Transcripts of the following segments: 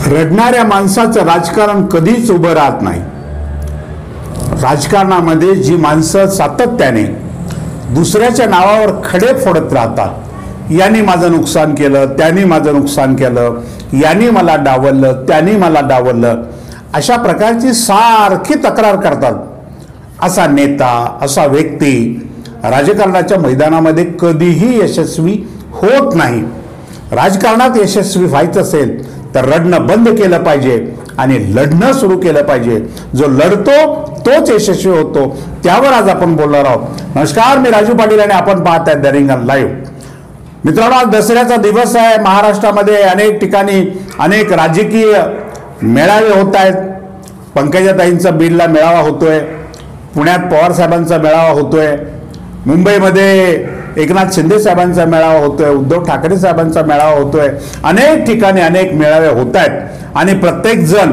रडणाऱ्या माणसाचं राजकारण कधीच उभं राहत नाही. राजकारणामध्ये जी माणसं सातत्याने दुसऱ्याच्या नावावर खडे फोडत राहतात, यांनी माझं नुकसान केलं, त्यांनी माझं नुकसान केलं, यांनी मला डावललं, त्यांनी मला डावललं, अशा प्रकारची सारखी तक्रार करतात, असा नेता, असा व्यक्ती राजकारणाच्या मैदानामध्ये कधीही यशस्वी होत नाही. राजकारणात यशस्वी व्हायचं असेल तर रडणं बंद केलं पाहिजे आणि लढणं सुरू केलं पाहिजे. जो लढतो तोच यशस्वी होतो. त्यावर आज आपण बोलणार आहोत. नमस्कार, मी राजू पाटील आणि आपण पाहत आहे द रिंगण लाईव्ह. मित्रांनो, आज दसऱ्याचा दिवस आहे. महाराष्ट्रामध्ये अनेक ठिकाणी अनेक राजकीय मेळावे होत आहेत. पंकजाताईंचा बीडला मेळावा होतोय, पुण्यात पवार साहेबांचा मेळावा होतोय, मुंबईमध्ये एकनाथ शिंदे साहेबांचा मेळावा होतोय, उद्धव ठाकरे साहेबांचा मेळावा होतोय. अनेक ठिकाणी अनेक मेळावे होत आहेत आणि प्रत्येक जण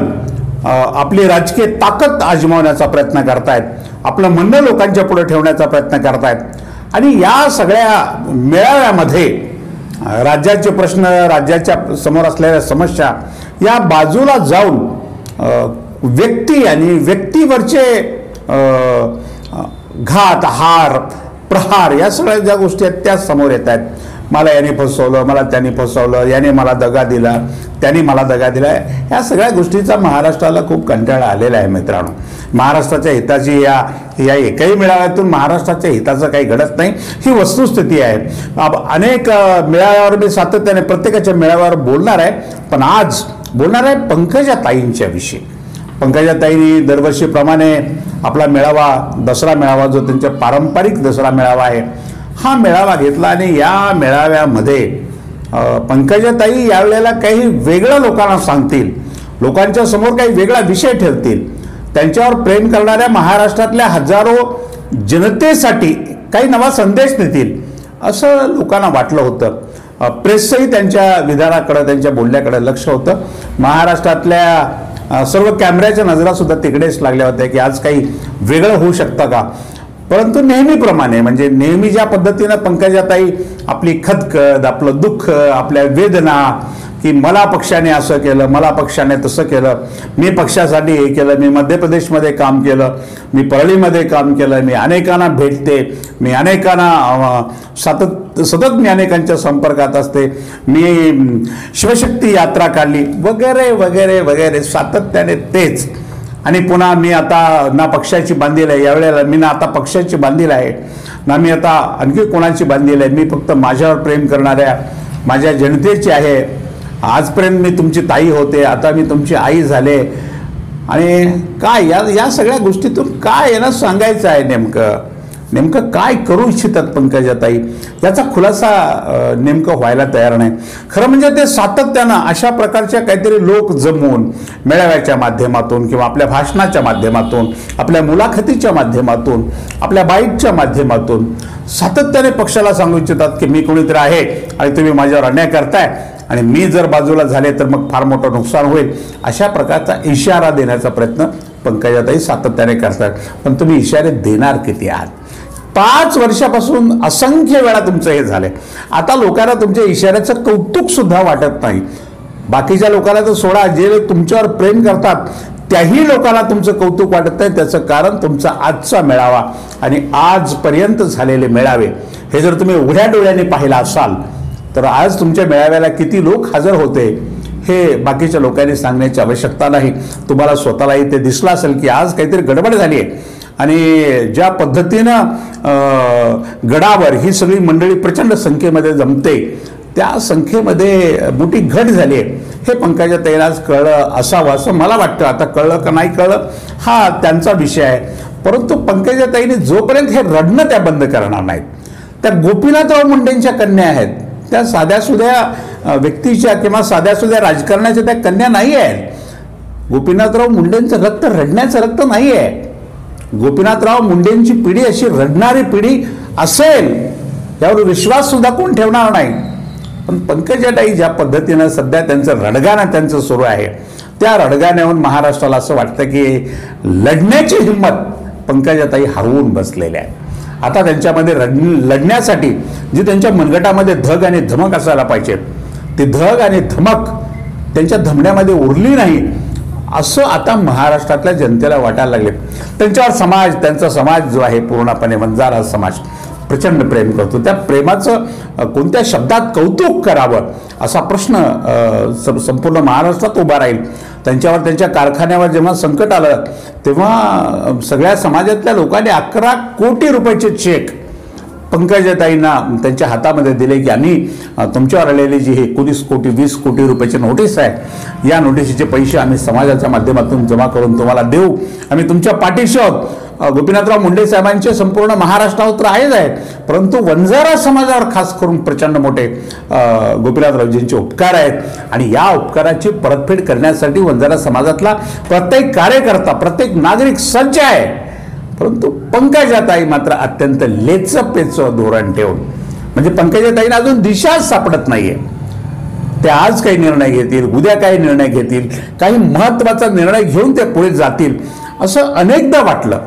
आपली राजकीय ताकद आजमावण्याचा प्रयत्न करतायत, आपलं म्हणणं लोकांच्या पुढे ठेवण्याचा प्रयत्न करतायत. आणि या सगळ्या मेळाव्यामध्ये राज्याचे प्रश्न, राज्याच्या समोर असलेल्या समस्या या बाजूला जाऊन व्यक्ती आणि व्यक्तीवरचे घात, हार, प्रहार या सगळ्या ज्या गोष्टी आहेत त्या समोर येत आहेत. मला याने फसवलं, मला त्याने फसवलं, याने मला दगा दिला, त्याने मला दगा दिला. या सगळ्या गोष्टीचा महाराष्ट्राला खूप कंटाळा आलेला आहे. मित्रांनो, महाराष्ट्राच्या हिताची या एकही मेळाव्यातून महाराष्ट्राच्या हिताचं काही घडत नाही, ही वस्तुस्थिती आहे. अनेक मेळाव्यावर मी सातत्याने प्रत्येकाच्या मेळाव्यावर बोलणार आहे, पण आज बोलणार आहे पंकजाताईंच्या विषयी. पंकजाताईंनी दरवर्षीप्रमाणे आपला मेळावा, दसरा मेळावा, जो त्यांचा पारंपरिक दसरा मेळावा आहे, हा मेळावा घेतला. आणि या मेळाव्यामध्ये पंकजाताई यावेळेला काही वेगळं लोकांना सांगतील, लोकांच्या समोर काही वेगळा विषय ठेवतील, त्यांच्यावर प्रेम करणाऱ्या महाराष्ट्रातल्या हजारो जनतेसाठी काही नवा संदेश देतील असं लोकांना वाटलं होतं. प्रेसचंही त्यांच्या विधानाकडे, त्यांच्या बोलण्याकडे लक्ष होतं. महाराष्ट्रातल्या सर्व कॅमेऱ्याच्या नजरा सुद्धा तिकडेच लागल्या होत्या की आज काही वेगळं होऊ शकतं का. परंतु नेहमीप्रमाणे, म्हणजे नेहमी ज्या पद्धतीनं पंकजाताई आपली खदखद, आपलं दुःख, आपल्या वेदना, की मला पक्षाने असं केलं, मला पक्षाने तसं केलं, मी पक्षासाठी हे केलं, मी मध्य प्रदेशमध्ये काम केलं, मी परळीमध्ये काम केलं, मी अनेकांना भेटते, मी अनेकांना सतत मी अनेकांच्या संपर्कात असते, मी शिवशक्ती यात्रा काढली, वगैरे वगैरे वगैरे सातत्याने तेच. आणि पुन्हा मी आता ना पक्षाची बांधील आहे, यावेळेला मी ना आता पक्षाची बांधील आहे, ना मी आता आणखी कोणाची बांधील आहे, मी फक्त माझ्यावर प्रेम करणाऱ्या माझ्या जनतेची आहे. आजपर्यंत मी तुमची ताई होते, आता मी तुमची आई झाले. आणि काय या सगळ्या गोष्टीतून काय यांना सांगायचं आहे, नेमकं काय करू इच्छितात पंकजाताई, याचा खुलासा नेमकं व्हायला तयार नाही. खरं म्हणजे ते सातत्यानं अशा प्रकारच्या काहीतरी लोक जमवून मेळाव्याच्या माध्यमातून किंवा आपल्या भाषणाच्या माध्यमातून, आपल्या मुलाखतीच्या माध्यमातून, आपल्या बाईटच्या माध्यमातून सातत्याने पक्षाला सांगू इच्छितात की मी कोणीतरी आहे आणि तुम्ही माझ्यावर अन्याय करताय आणि मी जर बाजूला झाले तर मग फार मोठं नुकसान होईल, अशा प्रकारचा इशारा देण्याचा प्रयत्न पंकजाताई सातत्याने करतात. पण तुम्ही इशारे देणार किती आहात? 5 वर्षापासून असंख्य वेळा तुमचं हे झालंय. आता लोकांना तुमच्या इशाऱ्याचं कौतुक सुद्धा वाटत नाही. बाकीच्या लोकांना तर सोडा, जे तुमच्यावर प्रेम करतात त्याही लोकांना तुमचं कौतुक वाटत नाही. त्याचं कारण तुमचा आजचा मेळावा आणि आजपर्यंत झालेले मेळावे हे जर तुम्ही उघड्या डोळ्याने पाहिला असाल तर आज तुमच्या मेळाव्याला किती लोक हजर होते हे बाकीच्या लोकांनी सांगण्याची आवश्यकता नाही. तुम्हाला स्वतःलाही ते दिसलं असेल की आज काहीतरी गडबड झाली आहे. आणि ज्या पद्धतीनं गडावर ही सगळी मंडळी प्रचंड संख्येमध्ये जमते, त्या संख्येमध्ये मोठी घट झाली आहे हे पंकजाताईंना आज कळलं असावं असं मला वाटतं. आता कळलं का नाही कळलं हा त्यांचा विषय आहे. परंतु पंकजाताईंनी जोपर्यंत हे रडणं त्या बंद करणार नाहीत, त्या गोपीनाथराव मुंडेंच्या कन्या आहेत, त्या साध्यासुध्या व्यक्तीच्या किंवा साध्यासुध्या राजकारणाच्या त्या कन्या नाही आहेत. गोपीनाथराव मुंडेंचं रक्त रडण्याचं रक्त नाही आहे. गोपीनाथराव मुंडेंची पिढी अशी रडणारी पिढी असेल यावर विश्वास सुद्धा कोण ठेवणार नाही. पण पंकजाताई ज्या पद्धतीनं सध्या त्यांचं रडगाणं त्यांचं सुरू आहे, त्या रडगाण्याहून महाराष्ट्राला असं वाटतं की लढण्याची हिंमत पंकजाताई हरवून बसलेल्या आहे. आता त्यांच्यामध्ये लढण्यासाठी जी त्यांच्या मनगटामध्ये धग आणि धमक असायला पाहिजे, ती धग आणि धमक त्यांच्या धमन्यामध्ये उरली नाही असं आता महाराष्ट्रातल्या जनतेला वाटायला लागले. त्यांच्यावर त्यांचा समाज जो आहे पूर्णपणे वंजारा समाज प्रचंड प्रेम करतो. त्या प्रेमाचं कोणत्या शब्दात कौतुक करावं असा प्रश्न संपूर्ण महाराष्ट्रात उभा राहील. त्यांच्यावर त्यांच्या कारखान्यावर जेव्हा संकट आलं तेव्हा सगळ्या समाजातल्या लोकांनी 11 कोटी रुपयाचे चेक पंकजाताईंना त्यांच्या हातामध्ये दिले की आम्ही तुमच्यावर आलेली जी 19 कोटी 20 कोटी रुपयाची नोटीस आहे या नोटीसीचे पैसे आम्ही समाजाच्या माध्यमातून जमा करून तुम्हाला देऊ. आम्ही तुमच्या पाठीशी आहोत. गोपीनाथराव मुंडे साहेबांचे संपूर्ण महाराष्ट्रावर तर आहेच आहेत, परंतु वंजारा समाजावर खास करून प्रचंड मोठे गोपीनाथरावजींचे उपकार आहेत आणि या उपकाराची परतफेड करण्यासाठी वंजारा समाजातला प्रत्येक कार्यकर्ता प्रत्येक नागरिक सज्ज आहे. परंतु पंकजाताई मात्र अत्यंत लेचपेचं धोरण ठेवून म्हणजे पंकजाताईंना अजून दिशाच सापडत नाहीये. ते आज काही निर्णय घेतील, उद्या काही निर्णय घेतील, काही महत्त्वाचा निर्णय घेऊन ते पुढे जातील असं अनेकदा वाटलं.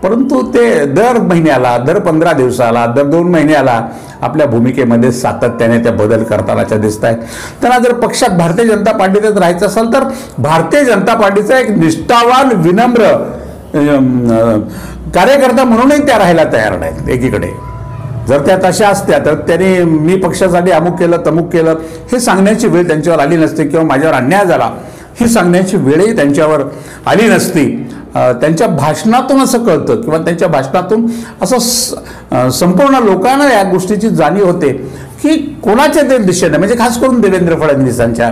परंतु ते दर महिन्याला, दर 15 दिवसाला, दर 2 महिन्याला आपल्या भूमिकेमध्ये सातत्याने ते बदल करतानाच्या दिसत आहेत. त्यांना जर पक्षात भारतीय जनता पार्टीतच राहायचं असेल तर भारतीय जनता पार्टीचा एक निष्ठावान विनम्र कार्यकर्ता म्हणूनही त्या राहायला तयार नाहीत. एकीकडे जर त्या तशा असत्या तर त्यांनी मी पक्षासाठी अमुक केलं तमुक केलं हे सांगण्याची वेळ त्यांच्यावर आली नसते किंवा माझ्यावर अन्याय झाला ही सांगण्याची वेळही त्यांच्यावर आली नसती. त्यांच्या भाषणातून असं कळतं किंवा त्यांच्या भाषणातून असं संपूर्ण लोकांना या गोष्टीची जाणीव होते की कोणाच्या ते दिशेने म्हणजे खास करून देवेंद्र फडणवीसांच्या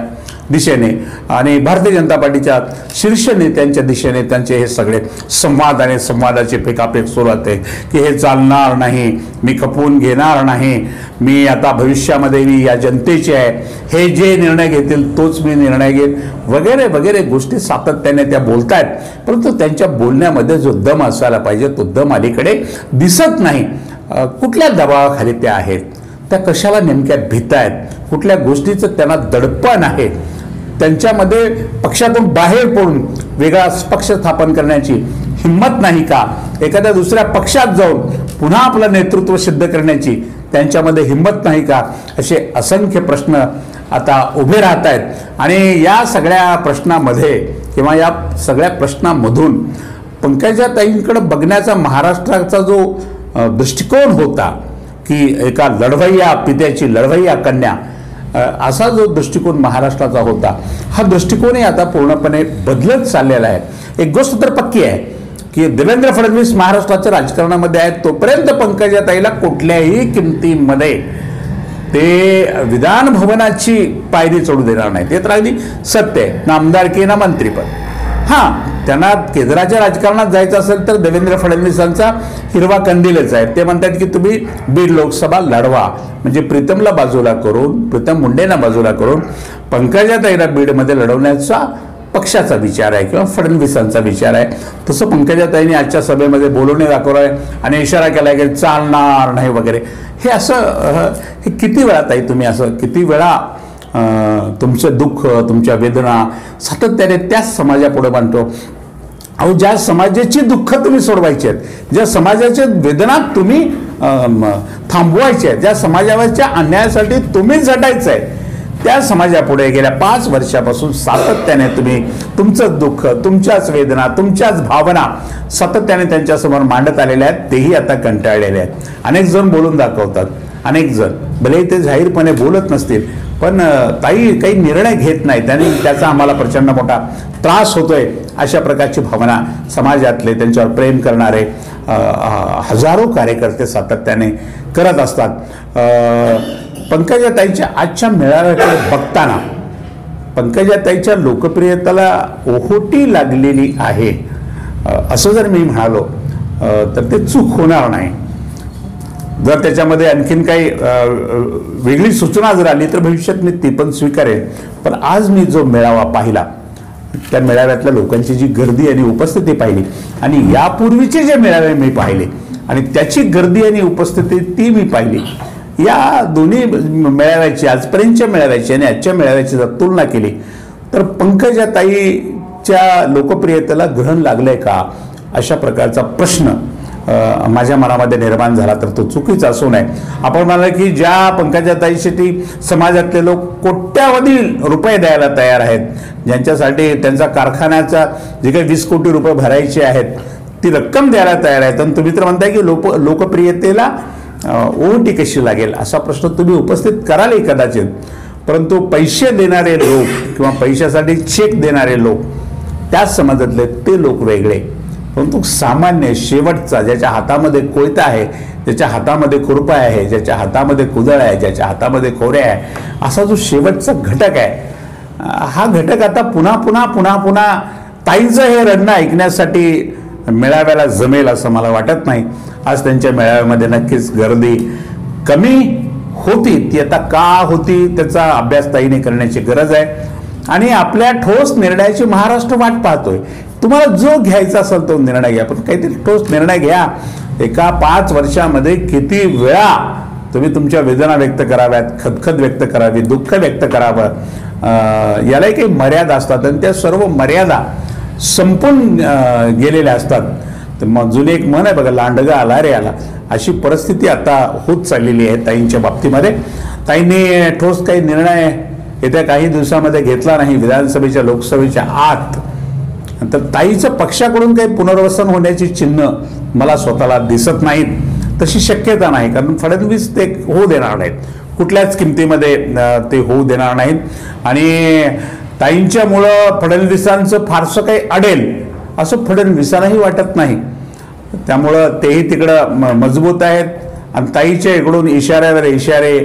दिशेने आणि भारतीय जनता पार्टीच्या शीर्ष नेत्यांच्या दिशेने त्यांचे हे सगळे संवाद आणि संवादाचे फेकाफेक सुरू होते की हे चालणार नाही, मी खपवून घेणार नाही, मी आता भविष्यामध्ये मी या जनतेचे आहे, हे जे निर्णय घेतील तोच मी निर्णय घेईन वगैरे वगैरे गोष्टी सातत्याने त्या बोलतायत. परंतु त्यांच्या बोलण्यामध्ये जो दम असायला पाहिजे तो दम अलीकडे दिसत नाही. कुठल्या दबावाखाली त्या आहेत, त्या कशाला नेमक्या भीत आहेत, कुठल्या गोष्टीचं त्यांना दडपण आहे, त्यांच्यामध्ये पक्षातून बाहेर पडून वेगळा पक्ष स्थापन करण्याची हिंमत नाही का, एखाद्या दुसऱ्या पक्षात जाऊन पुन्हा आपलं नेतृत्व सिद्ध करण्याची त्यांच्यामध्ये हिंमत नाही का, असे असंख्य प्रश्न आता उभे राहत आहेत. आणि या सगळ्या प्रश्नामध्ये किंवा या सगळ्या प्रश्नामधून पंकजाताईंकडे बघण्याचा महाराष्ट्राचा जो दृष्टिकोन होता की एका लढवय्या पित्याची लढवय्या कन्या असा जो दृष्टिकोन महाराष्ट्राचा होता हा दृष्टिकोनही आता पूर्णपणे बदलत चाललेला आहे. एक गोष्ट तर पक्की आहे की देवेंद्र फडणवीस महाराष्ट्राच्या राजकारणामध्ये आहेत तोपर्यंत पंकजाताईला कुठल्याही किमतीमध्ये ते विधान भवनाची पायरी चढू देणार नाही. ते तर अगदी सत्य आहे. ना आमदारकी ना मंत्रीपद. हां, त्यांना केंद्राच्या राजकारणात जायचं असेल तर देवेंद्र फडणवीसांचा हिरवा कंदीलच आहे. ते म्हणतात की तुम्ही बीड लोकसभा लढवा म्हणजे प्रीतमला बाजूला करून प्रीतम मुंडेंना बाजूला करून पंकजाताईला बीडमध्ये लढवण्याचा पक्षाचा विचार आहे किंवा फडणवीसांचा विचार आहे. तसं पंकजाताईंनी आजच्या सभेमध्ये बोलवणे दाखवलं आहे आणि इशारा केला आहे की चालणार नाही वगैरे. हे असं हे किती वेळा ताई तुम्ही असं किती वेळा तुमचं दुःख तुमच्या वेदना सातत्याने त्याच समाजापुढे मांडतो. अहो, ज्या समाजाची दुःख तुम्ही सोडवायची आहेत, ज्या समाजाच्या वेदना तुम्ही थांबवायच्या आहेत, ज्या समाजावरच्या अन्यायासाठी तुम्ही झटायचं आहे त्या समाजापुढे गेल्या 5 वर्षापासून सातत्याने तुम्ही तुमचं दुःख तुमच्याच वेदना तुमच्याच भावना सातत्याने त्यांच्यासमोर मांडत आलेल्या आहेत. तेही आता कंटाळलेले आहेत. अनेक जण बोलून दाखवतात, अनेक जण भले ते जाहीरपणे बोलत नसतील पण ताई काही निर्णय घेत नाहीत आणि त्याचा आम्हाला प्रचंड मोठा त्रास होतोय. अशा प्रकारची भावना समाजातले त्यांच्यावर प्रेम करणारे हजारो कार्यकर्ते सातत्याने करत असतात. पंकजाताईच्या आजच्या मेळाव्याकडे बघताना पंकजाताईच्या लोकप्रियतेला ओहोटी लागलेली आहे असं जर मी म्हणालो तर ते चूक होणार नाही. जर त्याच्यामध्ये आणखीन काही वेगळी सूचना जर आली तर भविष्यात मी ती पण स्वीकारेन. पण आज मी जो मेळावा पाहिला त्या मेळाव्यातल्या लोकांची जी गर्दी आणि उपस्थिती पाहिली आणि यापूर्वीचे जे मेळावे मी पाहिले आणि त्याची गर्दी आणि उपस्थिती ती मी पाहिली, या दोन्ही मेळाव्याची आजपर्यंतच्या मेळाव्याची आणि आजच्या मेळाव्याची जर तुलना केली तर पंकजाताईच्या लोकप्रियतेला ग्रहण लागलंय का अशा प्रकारचा प्रश्न माझ्या मनामध्ये निर्माण झाला तर तो चुकीचा असू नये. आपण म्हणाल की ज्या पंकजाताईसाठी समाजातले लोक कोट्यावधी रुपये द्यायला तयार आहेत, ज्यांच्यासाठी त्यांचा कारखान्याचा जे काही 20 कोटी रुपये भरायचे आहेत ती रक्कम द्यायला तयार आहेत, आणि तुम्ही तर म्हणताय की लोकप्रियतेला ओहोटी कशी लागेल असा प्रश्न तुम्ही उपस्थित कराल कदाचित. परंतु पैसे देणारे लोक किंवा पैशासाठी चेक देणारे लोक त्याच समाजातले ते लोक वेगळे, परंतु सामान्य शेवटचा ज्याच्या हातामध्ये कोयता आहे, ज्याच्या हातामध्ये खुरपा आहे, ज्याच्या हातामध्ये कुदळ आहे, ज्याच्या हातामध्ये खोऱ्या आहे, असा जो शेवटचा घटक आहे, हा घटक आता पुन्हा पुन्हा पुन्हा पुन्हा ताईंचं हे रडणं ऐकण्यासाठी मेळाव्याला जमेल असं मला वाटत नाही. आज त्यांच्या मेळाव्यामध्ये नक्कीच गर्दी कमी होती, ती आता का होती त्याचा अभ्यास ताईने करण्याची गरज आहे. आणि आपल्या ठोस निर्णयाची महाराष्ट्र वाट पाहतोय. तुम्हाला जो घ्यायचा असेल तो निर्णय घ्या, पण काहीतरी ठोस निर्णय घ्या. एका 5 वर्षामध्ये किती वेळा तुम्ही तुमच्या वेदना व्यक्त कराव्यात, खदखद व्यक्त करावी, दुःख व्यक्त करावं, यालाही काही मर्यादा असतात आणि त्या सर्व मर्यादा संपून गेलेल्या असतात. तर मग जुनी एक म्हण आहे बघा, लांडगा आला रे आला, अशी परिस्थिती आता होत चाललेली आहे ताईंच्या बाबतीमध्ये. ताईंनी ठोस काही निर्णय येत्या काही दिवसामध्ये घेतला नाही विधानसभेच्या लोकसभेच्या आत, तर ताईचं पक्षाकडून काही पुनर्वसन होण्याची चिन्ह मला स्वतःला दिसत नाहीत. तशी शक्यता नाही, कारण फडणवीस ते होऊ देणार नाहीत, कुठल्याच किमतीमध्ये ते होऊ देणार नाहीत. आणि ताईंच्यामुळं फडणवीसांचं फारसं काही अडेल असं फडणवीसालाही वाटत नाही. त्यामुळं तेही तिकडं मजबूत आहेत आणि ताईच्या इकडून इशाऱ्यावर इशारे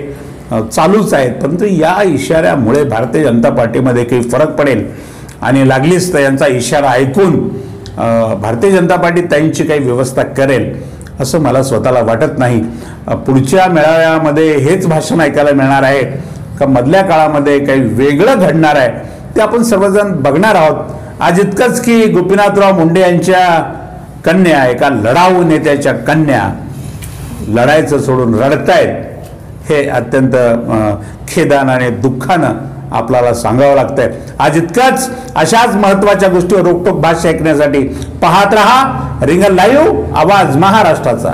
चालूच आहेत. परंतु या इशाऱ्यामुळे भारतीय जनता पार्टीमध्ये काही फरक पडेल आणि लागलीच यांचा इशारा ऐकून भारतीय जनता पार्टी ताईंची काही व्यवस्था करेल असं मला स्वतःला वाटत नाही. पुढच्या मेळाव्यामध्ये हेच भाषण ऐकायला मिळणार आहे का मधल्या काळामध्ये काही वेगळं घडणार आहे ते आपण सर्वजण बघणार आहोत. आज इतकंच की गोपीनाथराव मुंडे यांच्या कन्या, एका लढाऊ नेत्याच्या कन्या लढायचं सोडून रडतायत, हे अत्यंत खेदानं आणि दुःखानं आपल्याला सांगावं लागतंय. आज इतकंच. अशाच महत्त्वाच्या गोष्टीवर रोखोक भाष्य ऐकण्यासाठी पाहत रहा रिंगण लाईव्ह, आवाज महाराष्ट्राचा.